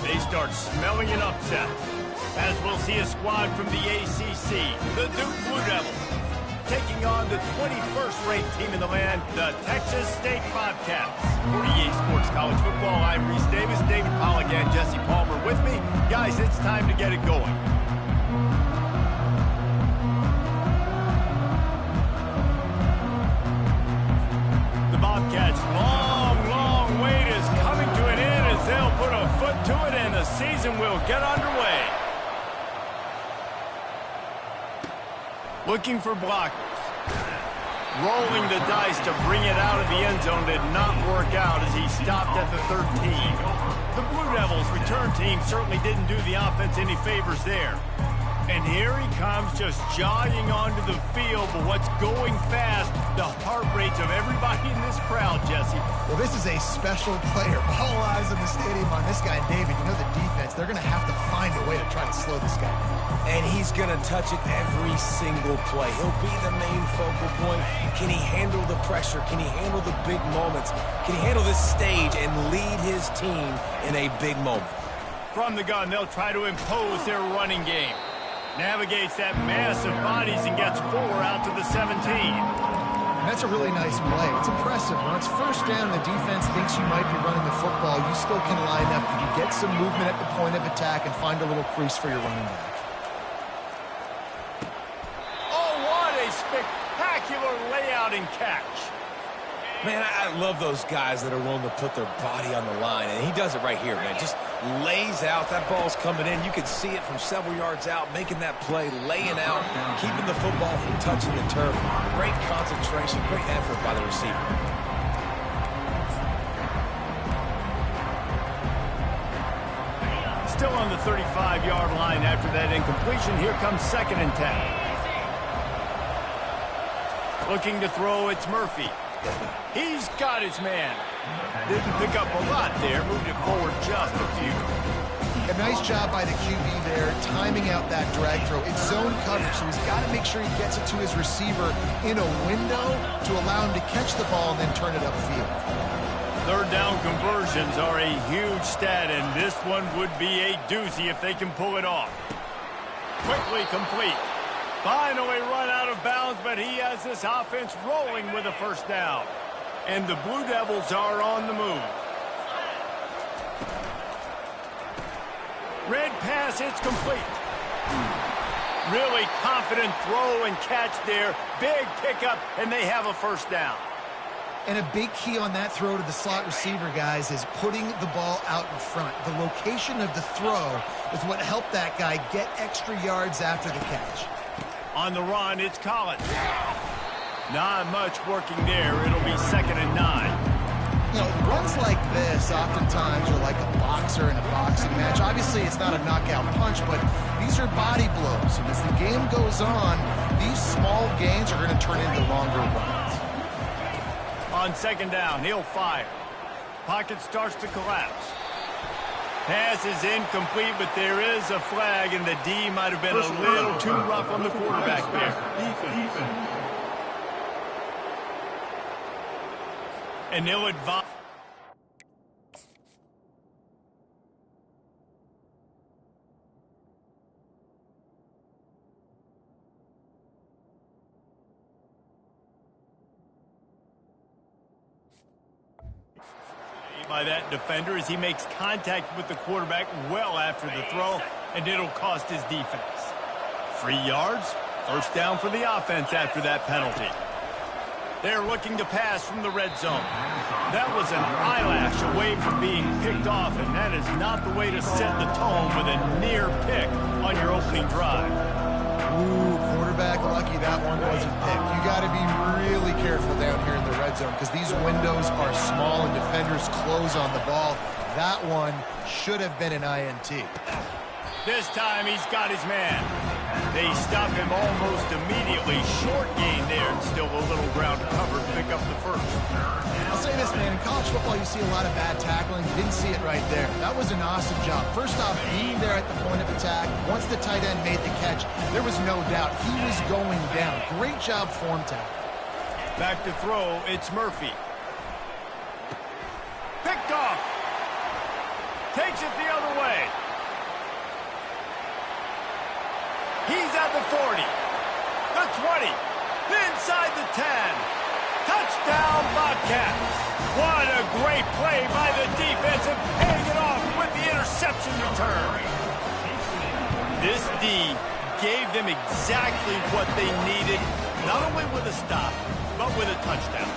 they start smelling an upset, as we'll see a squad from the ACC, the Duke Blue Devils, taking on the 21st ranked team in the land, the Texas State Bobcats. For EA Sports College Football, I'm Reese Davis, David Pollack, and Jesse Palmer with me. Guys, it's time to get it going. The Bobcats' long wait is coming to an end as they'll put a foot to it and the season will get underway. Looking for blockers. Rolling the dice to bring it out of the end zone did not work out as he stopped at the 13. The Blue Devils return team certainly didn't do the offense any favors there. And here he comes just jogging onto the field, but what's going fast, the heart rates of everybody in this crowd, Jesse. Well, this is a special player. All eyes in the stadium on this guy, David. You know the defense, they're going to have to find a way to try to slow this guy down. And he's going to touch it every single play. He'll be the main focal point. Can he handle the pressure? Can he handle the big moments? Can he handle this stage and lead his team in a big moment? From the gun, they'll try to impose their running game. Navigates that mass of bodies and gets 4 out to the 17. That's a really nice play. It's impressive. When it's first down, the defense thinks you might be running the football. You still can line up. You can get some movement at the point of attack and find a little crease for your running back. Oh, what a spectacular layout and catch. Man, I love those guys that are willing to put their body on the line, and he does it right here, man. Just lays out. That ball's coming in. You can see it from several yards out, making that play, laying out, keeping the football from touching the turf. Great concentration, great effort by the receiver. Still on the 35-yard line after that incompletion. Here comes 2nd and 10. Looking to throw, it's Murphy. He's got his man. Didn't pick up a lot there. Moved it forward just a few. A nice job by the QB there, timing out that drag throw. It's zone coverage, so he's got to make sure he gets it to his receiver in a window to allow him to catch the ball and then turn it upfield. 3rd down conversions are a huge stat, and this one would be a doozy if they can pull it off. Quickly complete. Finally run out of bounds, but he has this offense rolling with a 1st down. And the Blue Devils are on the move. Red pass, it's complete. Really confident throw and catch there. Big pickup, and they have a 1st down. And a big key on that throw to the slot receiver, guys, is putting the ball out in front. The location of the throw is what helped that guy get extra yards after the catch. On the run, it's Collins. Not much working there. It'll be 2nd and 9. You know, runs like this oftentimes are like a boxer in a boxing match. Obviously, it's not a knockout punch, but these are body blows. And as the game goes on, these small gains are going to turn into longer runs. On 2nd down, he'll fire. Pocket starts to collapse. Pass is incomplete, but there is a flag, and the D might have been a little too rough on the quarterback there. And they'll advise. By that defender as he makes contact with the quarterback well after the throw, and it'll cost his defense. 3 yards, 1st down for the offense after that penalty. They're looking to pass from the red zone. That was an eyelash away from being picked off, and that is not the way to set the tone with a near pick on your opening drive. Ooh, quarterback lucky that one wasn't picked. You got to be really careful down here in the red zone because these windows are small and defenders close on the ball. That one should have been an INT. This time he's got his man. They stop him almost immediately. Short gain there, and still a little ground to cover to pick up the 1st. I'll say this, man. In college football, you see a lot of bad tackling. You didn't see it right there. That was an awesome job. First off, being there at the point of attack. Once the tight end made the catch, there was no doubt he was going down. Great job form tackle. Back to throw, it's Murphy. Picked off. takes it the other way. He's at the 40, the 20, inside the 10. Touchdown, Bobcats. What a great play by the defense and paying it off with the interception return. This D gave them exactly what they needed, not only with a stop, but with a touchdown.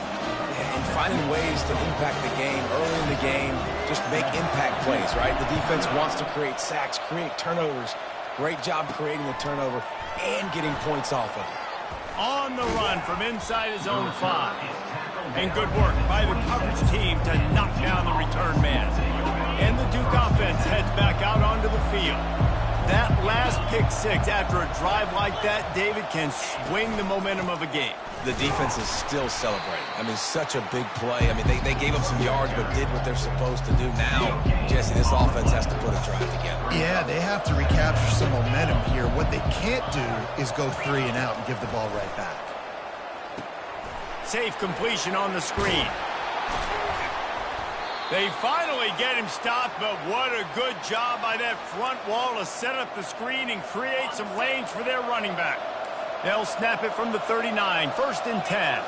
And finding ways to impact the game early in the game, just make impact plays, right? The defense wants to create sacks, create turnovers. Great job creating the turnover and getting points off of it. On the run from inside his own 5. And good work by the coverage team to knock down the return man. And the Duke offense heads back out onto the field. That last pick 6 after a drive like that, David, can swing the momentum of a game. The defense is still celebrating. I mean, such a big play. I mean, they gave up some yards but did what they're supposed to do. Now, Jesse, this offense has to put a drive together. Yeah, they have to recapture some momentum here. What they can't do is go 3 and out and give the ball right back. Safe completion on the screen. They finally get him stopped, but what a good job by that front wall to set up the screen and create some lanes for their running back. They'll snap it from the 39, 1st and 10.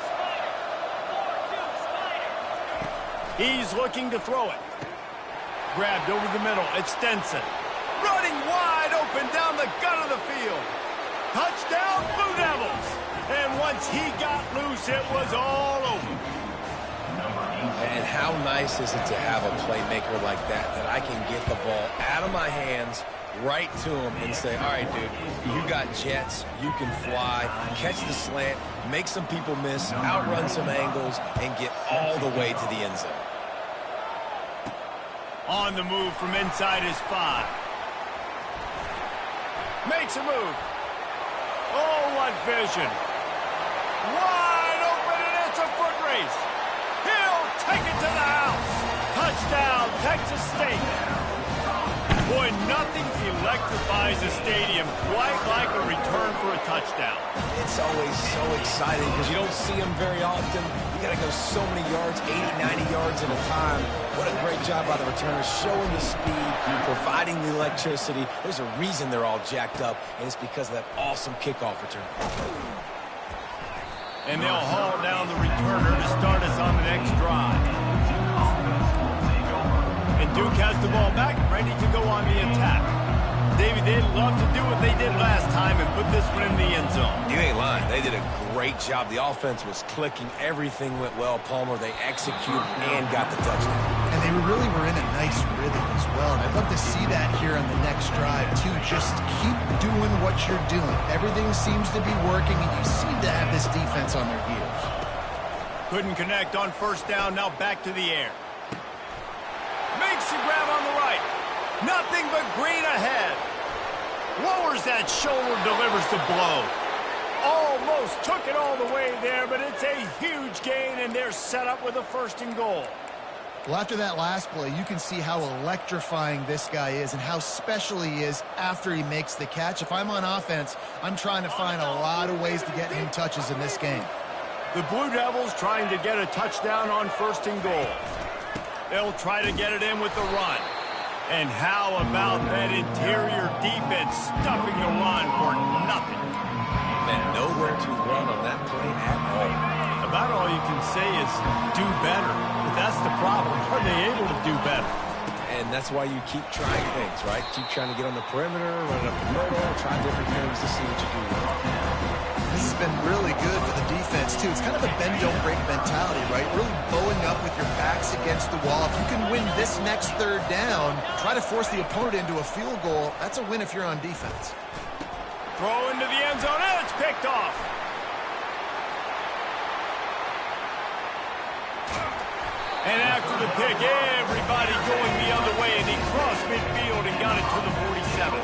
He's looking to throw it. Grabbed over the middle, it's Stenson. Running wide open down the gut of the field. Touchdown, Blue Devils. And once he got loose, it was all over. And how nice is it to have a playmaker like that I can get the ball out of my hands, right to him, and say, all right, dude, you got jets, you can fly, catch the slant, make some people miss, outrun some angles, and get all the way to the end zone. On the move from inside his 5. Makes a move. Oh, what vision. Wide open, and it's a foot race. He'll take it to the house. Touchdown, Texas State. Boy, nothing electrifies a stadium quite like a return for a touchdown. It's always so exciting because you don't see them very often. You got to go so many yards, 80, 90 yards at a time. What a great job by the returners, showing the speed, providing the electricity. There's a reason they're all jacked up, and it's because of that awesome kickoff return. And they'll haul down the returner to start us on the next drive. And Duke has the ball back, ready to go on the attack. David, they'd love to do what they did last time and put this one in the end zone. You ain't lying. They did a great job. The offense was clicking. Everything went well, Palmer. They executed and got the touchdown. And they really were in a nice rhythm as well. And I'd love to see that here on the next drive, too. Just keep doing what you're doing. Everything seems to be working, and you seem to have this defense on their heels. Couldn't connect on 1st down. Now back to the air. Makes the grab on the right. Nothing but green ahead. Lowers that shoulder, delivers the blow. Almost took it all the way there, but it's a huge gain, and they're set up with a 1st and goal. Well, after that last play, you can see how electrifying this guy is and how special he is after he makes the catch. If I'm on offense, I'm trying to find a lot of ways to get him touches in this game. The Blue Devils trying to get a touchdown on 1st and goal. They'll try to get it in with the run. And how about that interior defense stuffing the run for nothing? Man, nowhere to run on that play at all. About all you can say is do better. But that's the problem. Are they able to do better? And that's why you keep trying things, right? Keep trying to get on the perimeter, run up the middle, try different things to see what you do well. This has been really good for the defense, too. It's kind of a bend-don't-break mentality, right? Really bowing up with your backs against the wall. If you can win this next 3rd down, try to force the opponent into a field goal. That's a win if you're on defense. Throw into the end zone, and it's picked off. And after the pick, everybody going the other way, and he crossed midfield and got it to the 47.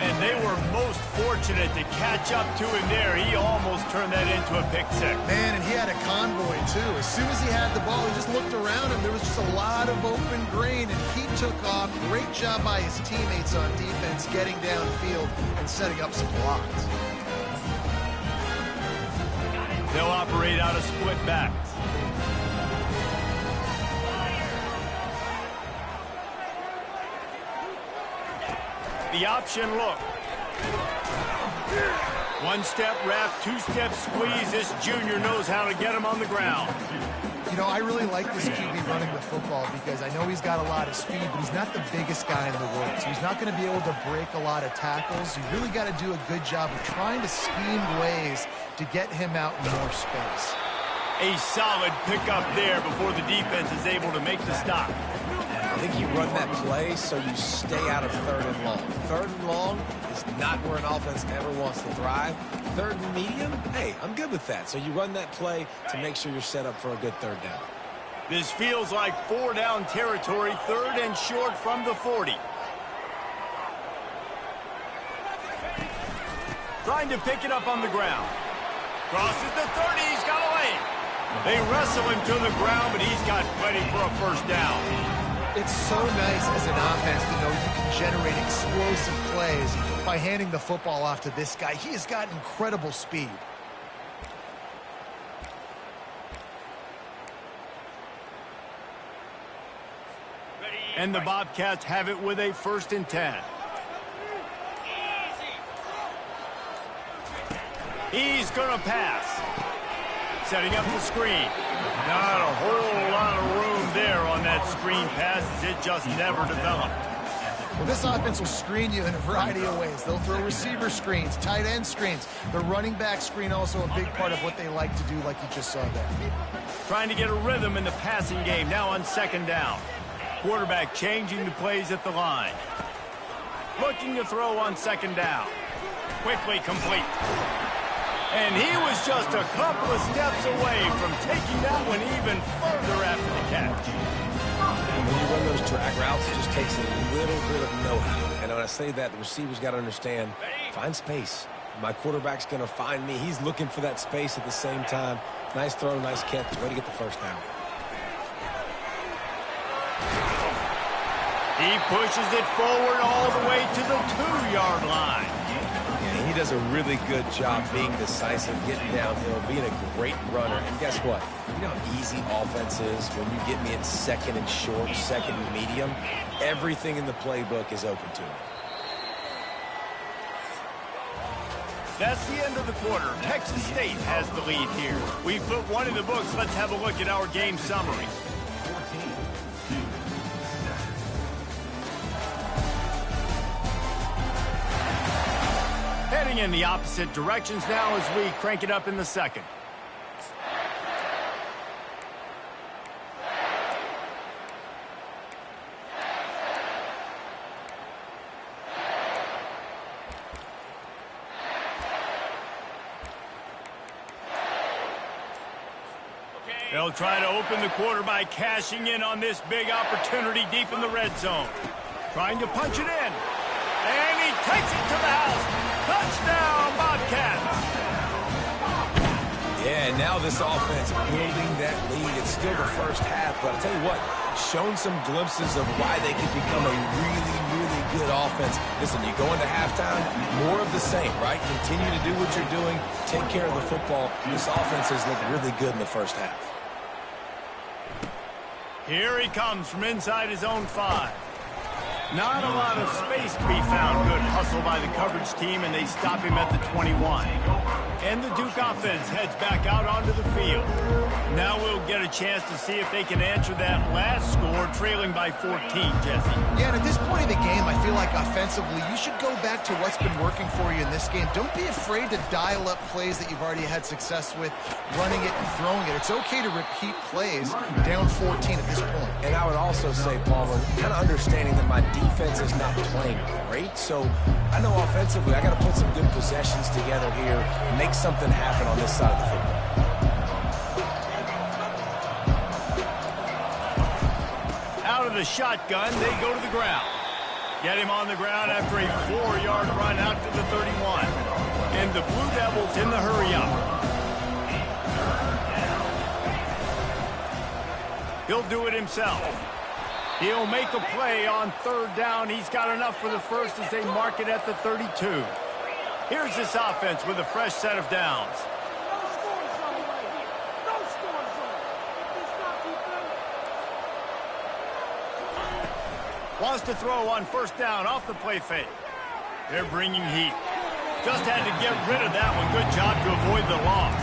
And they were most fortunate to catch up to him there. He almost turned that into a pick 6. Man, and he had a convoy, too. As soon as he had the ball, he just looked around him. There was just a lot of open grain, and he took off. Great job by his teammates on defense, getting downfield and setting up some blocks. They'll operate out a split back. the option look. One-step wrap, two-step squeeze. This junior knows how to get him on the ground. You know, I really like this QB running the football because I know he's got a lot of speed, but he's not the biggest guy in the world. So he's not going to be able to break a lot of tackles. You really got to do a good job of trying to scheme ways to get him out in more space. A solid pickup there before the defense is able to make the stop. I think you run that play so you stay out of third and long. Third and long is not where an offense ever wants to thrive. Third and medium, hey, I'm good with that. So you run that play to make sure you're set up for a good third down. This feels like 4-down territory, third and short from the 40. Trying to pick it up on the ground. Crosses the 30, he's got a lane. They wrestle him to the ground, but he's got plenty for a first down. It's so nice as an offense to know you can generate explosive plays by handing the football off to this guy. He has got incredible speed. And the Bobcats have it with a 1st and 10. He's going to pass. Setting up the screen. Not a whole lot of room there on that screen pass as it just never developed. Well, this offense will screen you in a variety of ways. They'll throw receiver screens, tight end screens. The running back screen also a big part of what they like to do, like you just saw there. Trying to get a rhythm in the passing game now on 2nd down. Quarterback changing the plays at the line. Looking to throw on 2nd down. Quickly complete. And he was just a couple of steps away from taking that one even further after the catch. When you run those drag routes, it just takes a little bit of know-how. And when I say that, the receiver's got to understand, find space. My quarterback's going to find me. He's looking for that space at the same time. Nice throw, nice catch. Way to get the first down. He pushes it forward all the way to the 2-yard line. And he does a really good job being decisive, getting downhill, being a great runner. And guess what? You know how easy offense is when you get me in 2nd and short, 2nd and medium. Everything in the playbook is open to me. That's the end of the quarter. Texas State has the lead here. We've put one in the books. Let's have a look at our game summary. Heading in the opposite directions now as we crank it up in the 2nd. They'll try to open the quarter by cashing in on this big opportunity deep in the red zone. Trying to punch it in. And he takes it to the house. Touchdown, Bobcats. Yeah, now this offense building that lead. It's still the first half, but I'll tell you what, shown some glimpses of why they could become a really, really good offense. Listen, you go into halftime, more of the same, right? Continue to do what you're doing, take care of the football. This offense has looked really good in the first half. Here he comes from inside his own 5. Not a lot of space to be found. Good hustle by the coverage team, and they stop him at the 21. And the Duke offense heads back out onto the field. Now we'll get a chance to see if they can answer that last score, trailing by 14, Jesse. Yeah, and at this point in the game, I feel like offensively, you should go back to what's been working for you in this game. Don't be afraid to dial up plays that you've already had success with, running it and throwing it. It's okay to repeat plays down 14 at this point. And I would also say, Palmer, kind of understanding that my defense is not playing great, so I know offensively I got to put some good possessions together here, make something happen on this side of the football. Out of the shotgun, they go to the ground. Get him on the ground after a 4-yard run out to the 31. And the Blue Devils in the hurry-up. He'll do it himself. He'll make a play on 3rd down. He's got enough for the first as they mark it at the 32. Here's this offense with a fresh set of downs. Wants to throw on 1st down off the play fake. They're bringing heat. Just had to get rid of that one. Good job to avoid the loss.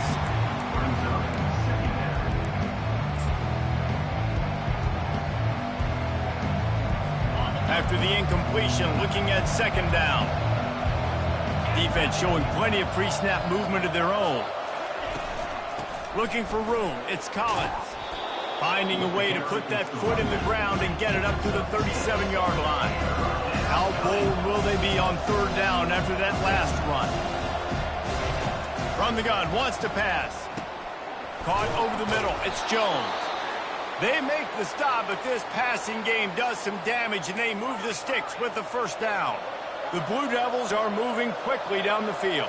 After the incompletion, looking at second down. Defense showing plenty of pre-snap movement of their own. Looking for room. It's Collins. Finding a way to put that foot in the ground and get it up to the 37-yard line. How bold will they be on third down after that last run? From the gun, wants to pass. Caught over the middle. It's Jones. They make the stop, but this passing game does some damage, and they move the sticks with the first down. The Blue Devils are moving quickly down the field.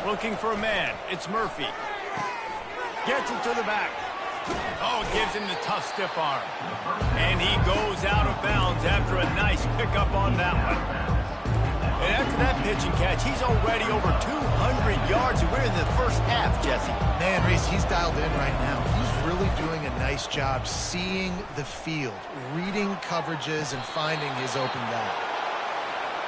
Looking for a man. It's Murphy. Gets it to the back. Oh, gives him the tough stiff arm. And he goes out of bounds after a nice pickup on that one. And after that pitch and catch, he's already over 200 yards. We're in the first half, Jesse. Man, Reese, he's dialed in right now. He's really doing a nice job seeing the field, reading coverages, and finding his open guy.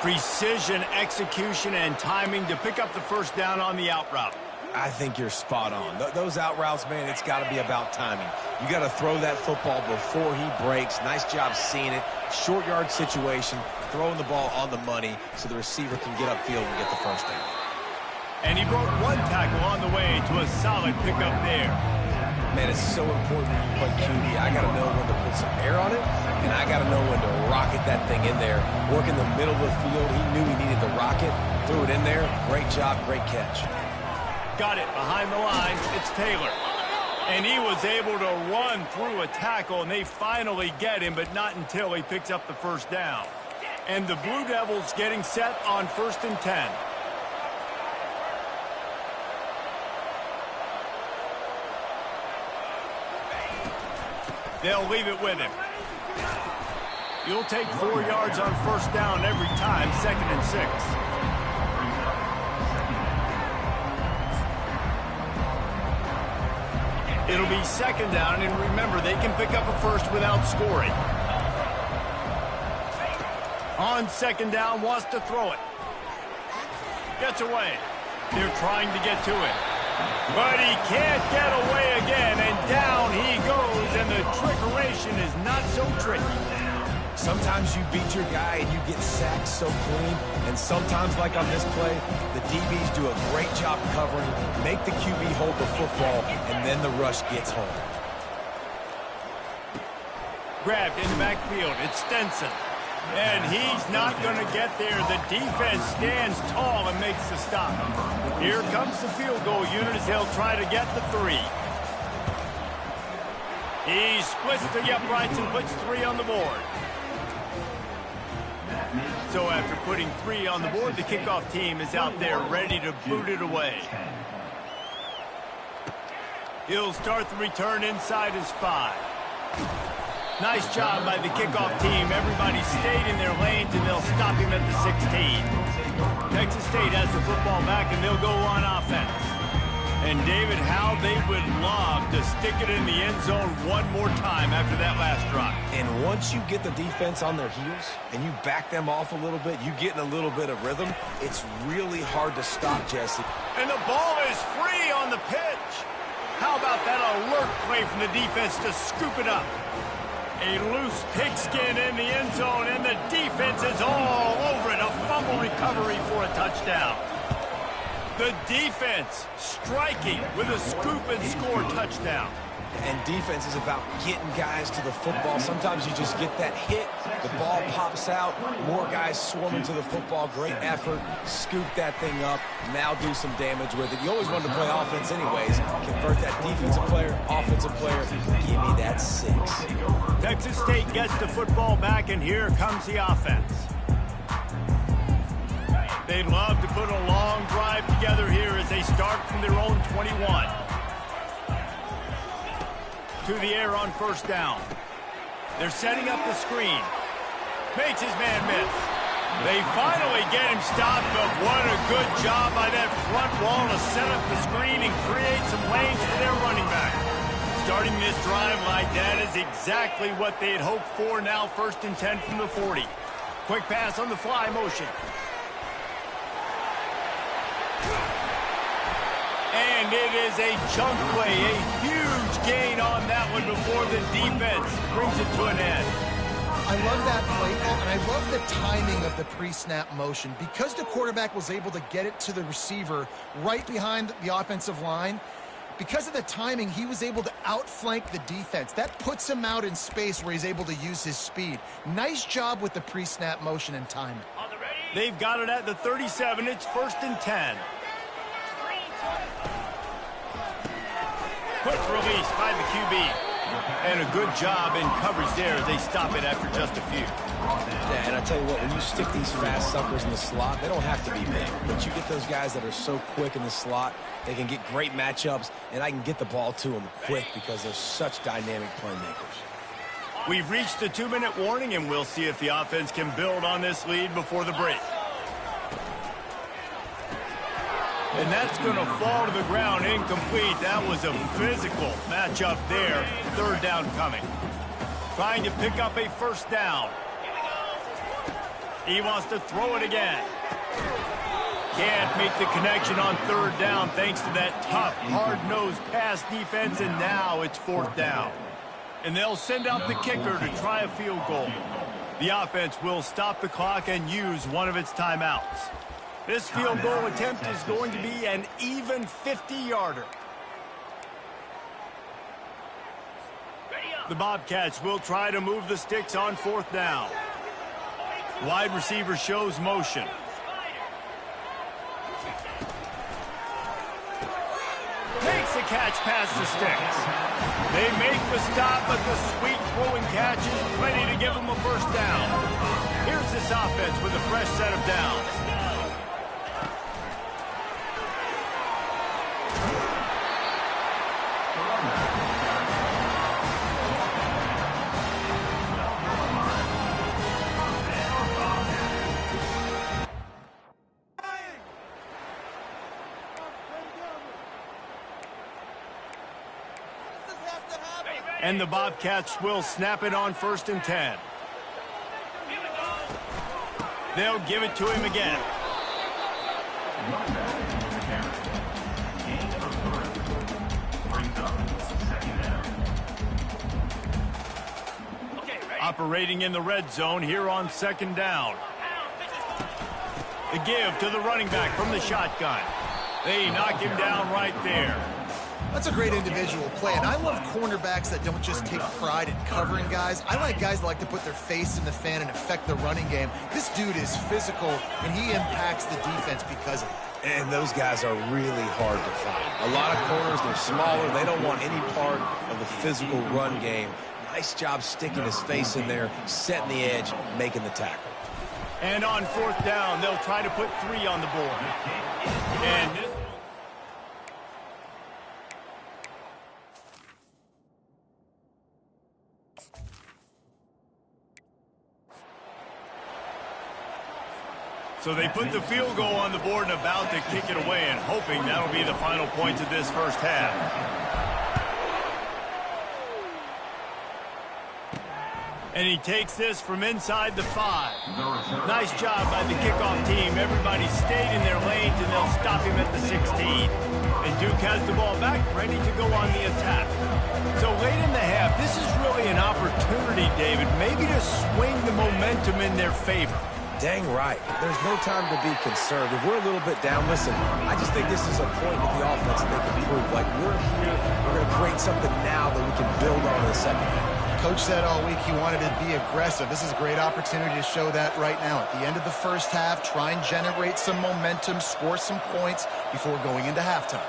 Precision, execution, and timing to pick up the first down on the out route. I think you're spot on. Those out routes, man, it's got to be about timing. You got to throw that football before he breaks. Nice job seeing it. Short yard situation, throwing the ball on the money so the receiver can get upfield and get the first down. And he broke one tackle on the way to a solid pickup there. Man, it's so important when you play QB. I got to know when to put some air on it, and I got to know when to rocket that thing in there. Work in the middle of the field. He knew he needed the rocket. Threw it in there. Great job, great catch. Got it behind the line. It's Taylor. And he was able to run through a tackle, and they finally get him, but not until he picks up the first down. And the Blue Devils getting set on 1st and 10. They'll leave it with him. You'll take 4 yards on first down every time, 2nd and 6. It'll be 2nd down, and remember, they can pick up a first without scoring. On 2nd down, wants to throw it. Gets away. They're trying to get to it. But he can't get away again, and down he goes, and the trickeration is not so tricky. Sometimes you beat your guy and you get sacked so clean, and sometimes, like on this play, the DBs do a great job covering, make the QB hold the football, and then the rush gets home. Grabbed in the backfield. It's Stenson. And he's not going to get there. The defense stands tall and makes the stop. Here comes the field goal unit as they'll try to get the 3. He splits the uprights and puts 3 on the board. So after putting 3 on the board, the kickoff team is out there ready to boot it away. He'll start the return inside his 5. Nice job by the kickoff team. Everybody stayed in their lanes, and they'll stop him at the 16. Texas State has the football back, and they'll go on offense. And, David, how they would love to stick it in the end zone one more time after that last drive. And once you get the defense on their heels and you back them off a little bit, you get in a little bit of rhythm, it's really hard to stop, Jesse. And the ball is free on the pitch. How about that alert play from the defense to scoop it up? A loose pigskin in the end zone, and the defense is all over it. A fumble recovery for a touchdown. The defense striking with a scoop and score touchdown. And defense is about getting guys to the football. Sometimes you just get that hit, the ball pops out, more guys swarming to the football. Great effort, scoop that thing up, now do some damage with it. You always wanted to play offense anyways. Convert that defensive player, offensive player, give me that 6. Texas State gets the football back, and here comes the offense. They'd love to put a long drive together here as they start from their own 21. To the air on first down. They're setting up the screen. Makes his man miss. They finally get him stopped, but what a good job by that front wall to set up the screen and create some lanes for their running back. Starting this drive like that is exactly what they had hoped for. Now 1st and 10 from the 40. Quick pass on the fly motion. And it is a chunk play, a huge gain on that one before the defense brings it to an end. I love that play, and I love the timing of the pre-snap motion. Because the quarterback was able to get it to the receiver right behind the offensive line, because of the timing, he was able to outflank the defense. That puts him out in space where he's able to use his speed. Nice job with the pre-snap motion and timing. They've got it at the 37. It's 1st and 10. Quick release by the QB. And a good job in coverage there as they stop it after just a few. Yeah, and I tell you what, when you stick these fast suckers in the slot, they don't have to be big. But you get those guys that are so quick in the slot, they can get great matchups, and I can get the ball to them quick because they're such dynamic playmakers. We've reached the 2-minute warning, and we'll see if the offense can build on this lead before the break. And that's going to fall to the ground incomplete. That was a physical matchup there. 3rd down coming. Trying to pick up a 1st down. He wants to throw it again. Can't make the connection on 3rd down thanks to that tough, hard-nosed pass defense, and now it's 4th down. And they'll send out the kicker to try a field goal. The offense will stop the clock and use one of its timeouts. This field goal attempt is going to be an even 50-yarder. The Bobcats will try to move the sticks on 4th down. Wide receiver shows motion. Makes a catch past the sticks. They make the stop, but the sweet throwing catch is ready to give them a 1st down. Here's this offense with a fresh set of downs. And the Bobcats will snap it on 1st and 10. They'll give it to him again. Operating in the red zone here on 2nd down. The give to the running back from the shotgun. They knock him down right there. That's a great individual play, and I love cornerbacks that don't just take pride in covering guys. I like guys that like to put their face in the fan and affect the running game. This dude is physical, and he impacts the defense because of it. And those guys are really hard to find. A lot of corners, they're smaller. They don't want any part of the physical run game. Nice job sticking his face in there, setting the edge, making the tackle. And on 4th down, they'll try to put 3 on the board. And this So they put the field goal on the board and about to kick it away, and hoping that'll be the final points of this 1st half. And he takes this from inside the 5. Nice job by the kickoff team. Everybody stayed in their lanes, and they'll stop him at the 16. And Duke has the ball back, ready to go on the attack. So late in the half, this is really an opportunity, David, maybe to swing the momentum in their favor. Dang right. There's no time to be conservative. We're a little bit down. Listen, I just think this is a point with the offense that they can prove. Like, we're here, we're going to create something now that we can build on in the 2nd half. Coach said all week he wanted to be aggressive. This is a great opportunity to show that right now. At the end of the 1st half, try and generate some momentum, score some points before going into halftime.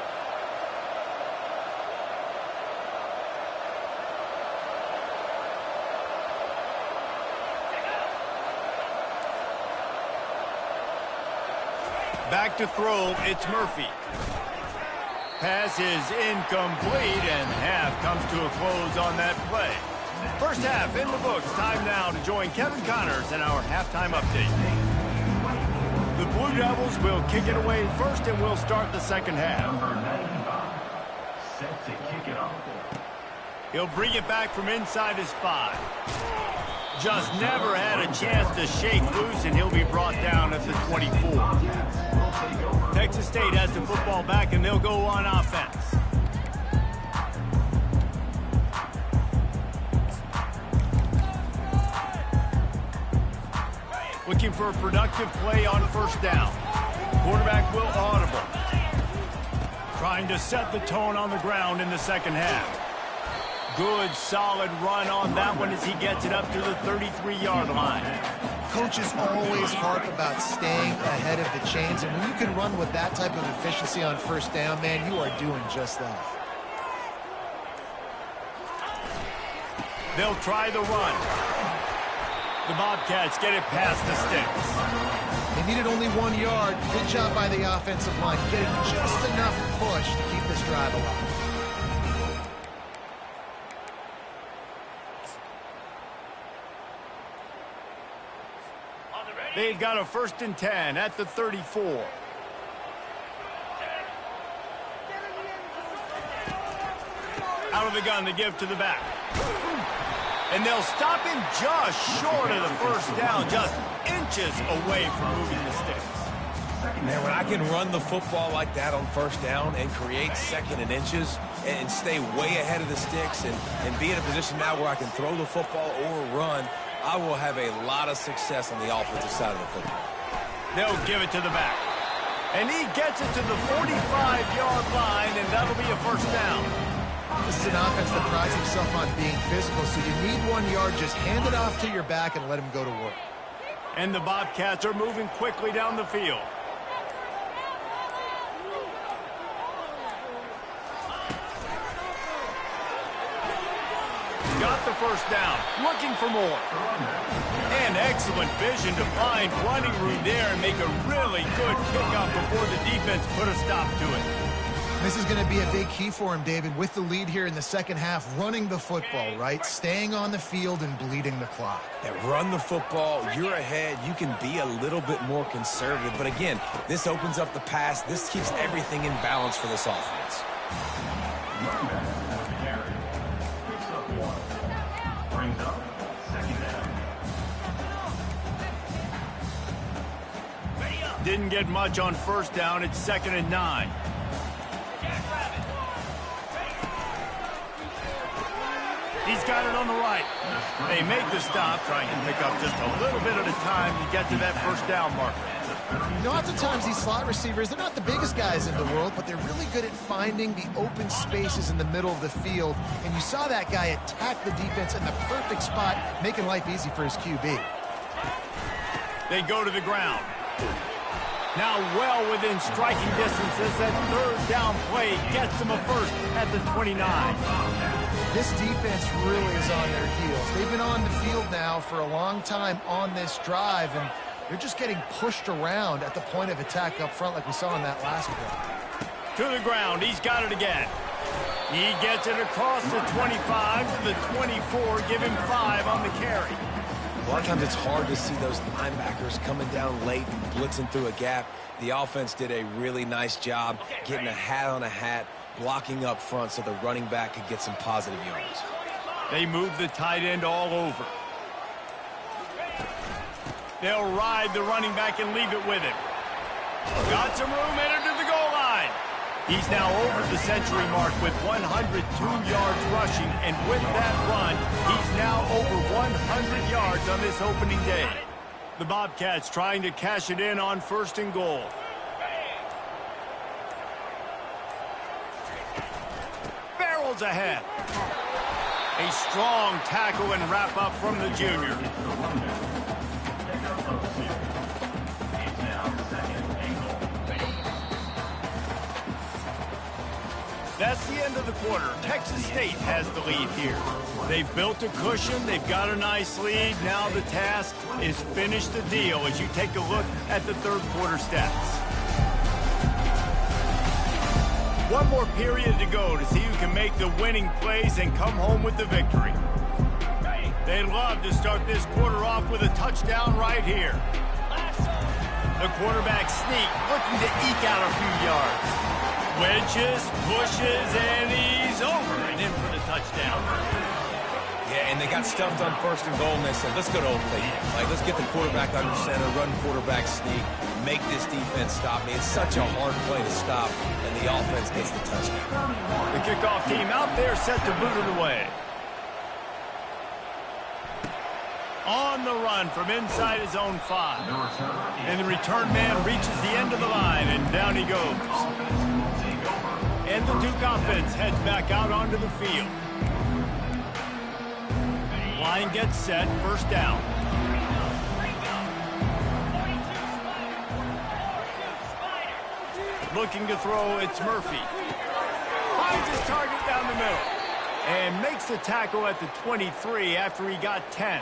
Back to throw, it's Murphy. Pass is incomplete, and half comes to a close on that play. 1st half in the books. Time now to join Kevin Connors in our halftime update. The Blue Devils will kick it away first, and we'll start the 2nd half. Number 95, set to kick it off. He'll bring it back from inside his 5. Just never had a chance to shake loose, and he'll be brought down at the 24. Texas State has the football back, and they'll go on offense. Looking for a productive play on first down. Quarterback will audible. Trying to set the tone on the ground in the second half. Good, solid run on that one as he gets it up to the 33-yard line. Coaches always harp about staying ahead of the chains, and when you can run with that type of efficiency on first down, man, you are doing just that. They'll try the run. The Bobcats get it past the sticks. They needed only 1 yard. Good job by the offensive line, getting just enough push to keep this drive alive. They've got a 1st and 10 at the 34. Out of the gun to give to the back. And they'll stop him just short of the first down, just inches away from moving the sticks. Man, when I can run the football like that on first down and create 2nd and inches and stay way ahead of the sticks and be in a position now where I can throw the football or run, I will have a lot of success on the offensive side of the football. They'll give it to the back. And he gets it to the 45-yard line, and that'll be a first down. This is an offense that prides himself on being physical, so you need 1 yard. Just hand it off to your back and let him go to work. And the Bobcats are moving quickly down the field. Got the first down, looking for more. And excellent vision to find running room there and make a really good pickup before the defense put a stop to it. This is going to be a big key for him, David, with the lead here in the second half, running the football, right? Staying on the field and bleeding the clock. Yeah, run the football, you're ahead, you can be a little bit more conservative. But again, this opens up the pass. This keeps everything in balance for this offense. Didn't get much on first down. It's 2nd and 9. He's got it on the right. They make the stop, trying to pick up just a little bit at a time to get to that first down marker. You know, oftentimes these slot receivers, they're not the biggest guys in the world, but they're really good at finding the open spaces in the middle of the field. And you saw that guy attack the defense in the perfect spot, making life easy for his QB. They go to the ground. Now well within striking distance as that 3rd down play gets them a first at the 29. This defense really is on their heels. They've been on the field now for a long time on this drive, and they're just getting pushed around at the point of attack up front like we saw in that last play. To the ground. He's got it again. He gets it across the 25 to the 24. Give him 5 on the carry. A lot of times it's hard to see those linebackers coming down late and blitzing through a gap. The offense did a really nice job getting a hat on a hat, blocking up front so the running back could get some positive yards. They move the tight end all over. They'll ride the running back and leave it with him. Got some room, entered to the goal line. He's now over the century mark with 102 yards rushing, and with that run, he's now over 100 yards on this opening day. The Bobcats trying to cash it in on 1st and goal. Barrels ahead. A strong tackle and wrap up from the junior. That's the end of the quarter. Texas State has the lead here. They've built a cushion. They've got a nice lead. Now the task is finish the deal as you take a look at the 3rd quarter stats. One more period to go to see who can make the winning plays and come home with the victory. They'd love to start this quarter off with a touchdown right here. The quarterback sneak, looking to eke out a few yards. Wedges, pushes, and he's over and in for the touchdown. touchdown. Yeah, and they got stuffed on 1st and goal, and they said, let's go to Old Fate. Like, let's get the quarterback under center, run quarterback sneak, make this defense stop me. It's such a hard play to stop, and the offense gets the touchdown. The kickoff team out there set to boot it away. On the run from inside his own 5. And the return man reaches the end of the line, and down he goes. And the Duke offense heads back out onto the field. Line gets set, 1st down. Looking to throw, it's Murphy. Finds his target down the middle. And makes the tackle at the 23 after he got 10.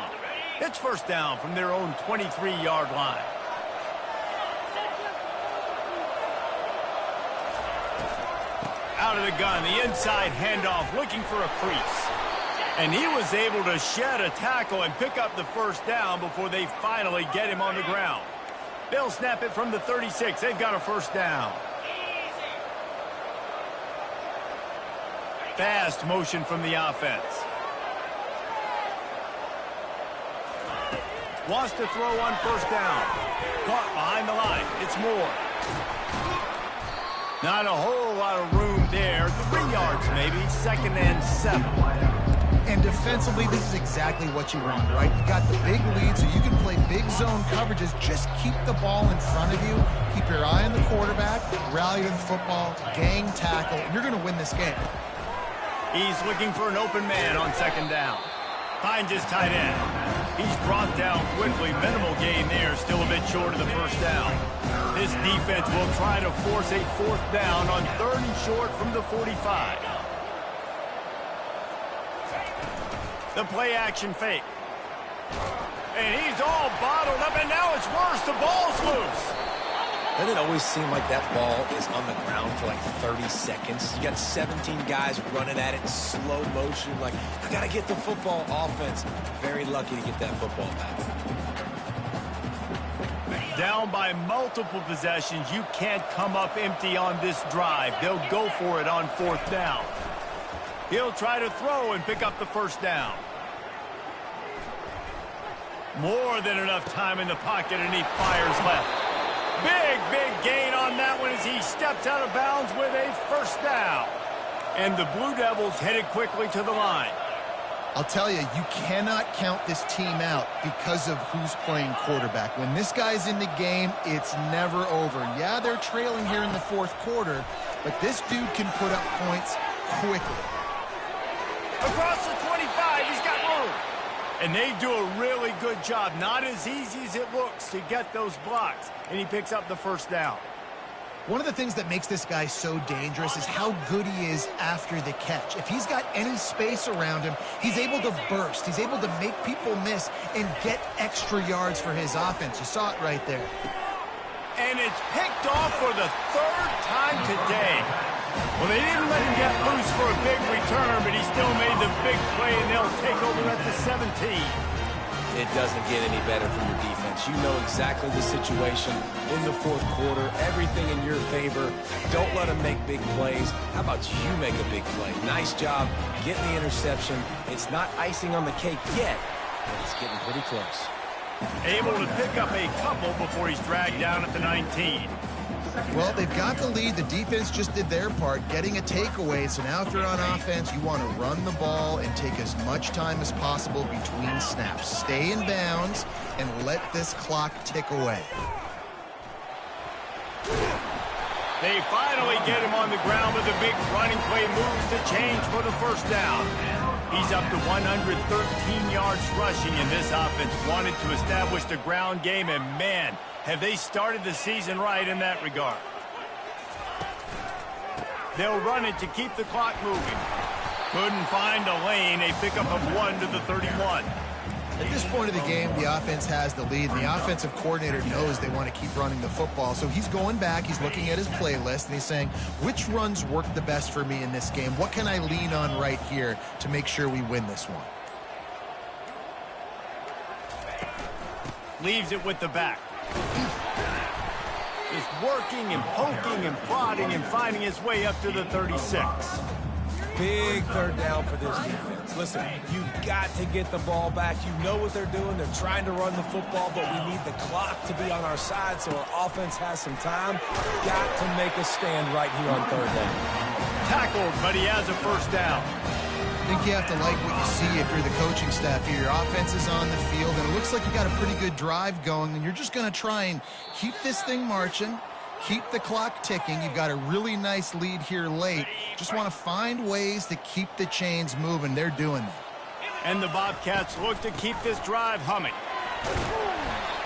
It's 1st down from their own 23-yard line. Out of the gun, the inside handoff, looking for a crease. And he was able to shed a tackle and pick up the 1st down before they finally get him on the ground. They'll snap it from the 36. They've got a 1st down. Fast motion from the offense. Wants to throw on 1st down. Caught behind the line. It's Moore. Not a whole lot of room there. 3 yards maybe. 2nd and 7. And defensively, this is exactly what you want, right? You got the big lead, so you can play big zone coverages. Just keep the ball in front of you. Keep your eye on the quarterback. Rally to the football. Gang tackle. And you're going to win this game. He's looking for an open man on 2nd down. Finds his tight end. He's brought down quickly. Minimal gain there. Still a bit short of the 1st down. This defense will try to force a 4th down on 3rd and short from the 45. The play action fake. And he's all bottled up, and now it's worse. The ball's loose. Doesn't it always seem like that ball is on the ground for like 30 seconds? You got 17 guys running at it in slow motion. Like, I got to get the football. Offense, very lucky to get that football back. Down by multiple possessions. You can't come up empty on this drive. They'll go for it on 4th down. He'll try to throw and pick up the 1st down. More than enough time in the pocket, and he fires left. Big gain on that one as he steps out of bounds with a 1st down. And the Blue Devils headed quickly to the line. I'll tell you, you cannot count this team out because of who's playing quarterback. When this guy's in the game, it's never over. Yeah, they're trailing here in the 4th quarter, but this dude can put up points quickly. Across the 25, he's got room. And they do a really good job. Not as easy as it looks to get those blocks. And he picks up the 1st down. One of the things that makes this guy so dangerous is how good he is after the catch. If he's got any space around him, he's able to burst. He's able to make people miss and get extra yards for his offense. You saw it right there. And it's picked off for the 3rd time today. Well, they didn't let him get loose for a big return, but he still made the big play, and they'll take over at the 17. It doesn't get any better from your defense. You know exactly the situation in the 4th quarter. Everything in your favor. Don't let them make big plays. How about you make a big play? Nice job getting the interception. It's not icing on the cake yet, but it's getting pretty close. Able to pick up a couple before he's dragged down at the 19. Well, they've got the lead. The defense just did their part, getting a takeaway. So now if you're on offense, you want to run the ball and take as much time as possible between snaps. Stay in bounds and let this clock tick away. They finally get him on the ground with a big running play, moves the change for the 1st down. He's up to 113 yards rushing, and this offense wanted to establish the ground game, and man, have they started the season right in that regard. They'll run it to keep the clock moving. Couldn't find a lane. A pickup of 1 to the 31. At this point of the game, the offense has the lead, and the offensive coordinator knows they want to keep running the football. So he's going back, he's looking at his playlist, and he's saying, which runs work the best for me in this game? What can I lean on right here to make sure we win this one? Leaves it with the back. Just working and poking and prodding and finding his way up to the 36. big third down for this defense. Listen, you've got to get the ball back. You know what they're doing. They're trying to run the football, but we need the clock to be on our side so our offense has some time. Got to make a stand right here on third down. Tackled, but he has a first down. I think you have to like what you see if you're the coaching staff here. Your offense is on the field, and it looks like you got a pretty good drive going, and you're just going to try and keep this thing marching, keep the clock ticking. You've got a really nice lead here late. Just want to find ways to keep the chains moving. They're doing that. And the Bobcats look to keep this drive humming.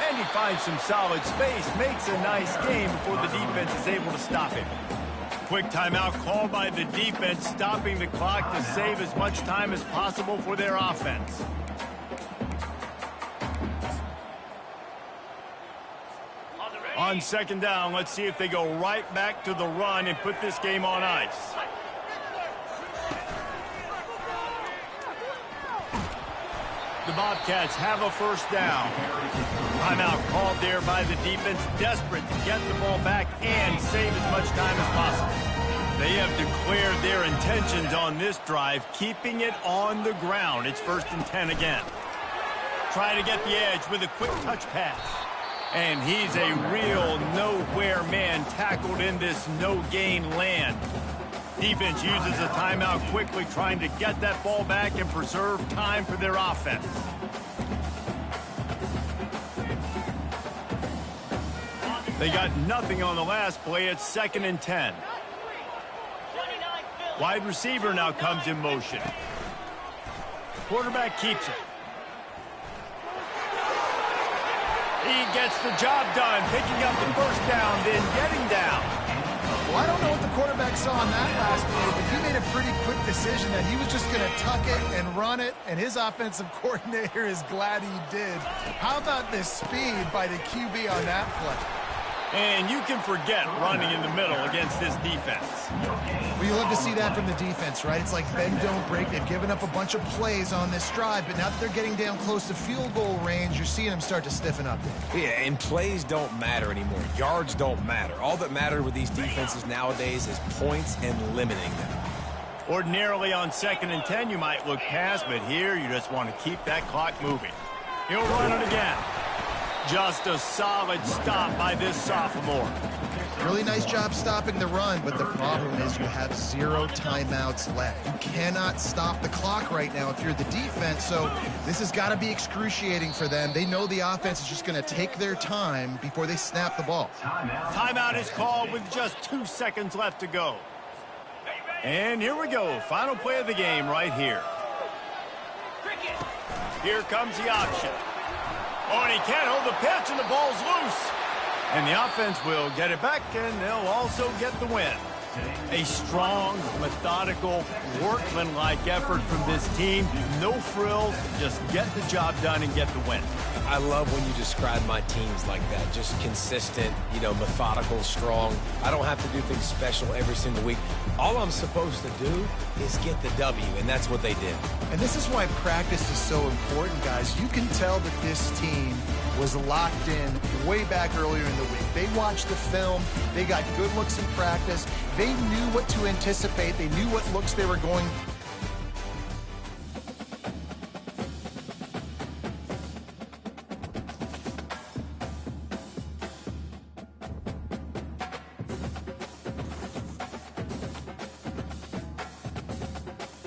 And he finds some solid space, makes a nice game before the defense is able to stop him. Quick timeout called by the defense, stopping the clock to save as much time as possible for their offense. On second down, let's see if they go right back to the run and put this game on ice. The Bobcats have a first down. Timeout called there by the defense, desperate to get the ball back and save as much time as possible. They have declared their intentions on this drive, keeping it on the ground. It's 1st and 10 again. Trying to get the edge with a quick touch pass. And he's a real nowhere man, tackled in this no-gain land. Defense uses a timeout quickly, trying to get that ball back and preserve time for their offense. They got nothing on the last play. It's 2nd and 10. Wide receiver now comes in motion. Quarterback keeps it. He gets the job done, picking up the first down, then getting down. Well, I don't know what the quarterback saw on that last play, but he made a pretty quick decision that he was just going to tuck it and run it, and his offensive coordinator is glad he did. How about the speed by the QB on that play? And you can forget running in the middle against this defense. Well, you love to see that from the defense, right? It's like bend, don't break. They've given up a bunch of plays on this drive, but now that they're getting down close to field goal range, you're seeing them start to stiffen up. Yeah, and plays don't matter anymore. Yards don't matter. All that matters with these defenses nowadays is points and limiting them. Ordinarily on 2nd and 10, you might look past, but here you just want to keep that clock moving. He'll run it again. Just a solid stop by this sophomore. Really nice job stopping the run, but the problem is you have 0 timeouts left. You cannot stop the clock right now if you're the defense, so this has got to be excruciating for them. They know the offense is just going to take their time before they snap the ball. Timeout is called with just 2 seconds left to go. And here we go. Final play of the game right here. Here comes the option. Oh, and he can't hold the pitch, and the ball's loose. And the offense will get it back, and they'll also get the win. A strong, methodical, workmanlike effort from this team. No frills, just get the job done and get the win. I love when you describe my teams like that. Just consistent, methodical, strong. I don't have to do things special every single week. All I'm supposed to do is get the W, and that's what they did. And this is why practice is so important, guys. You can tell that this team was locked in way back earlier in the week. They watched the film. They got good looks in practice. They knew what to anticipate. They knew what looks they were going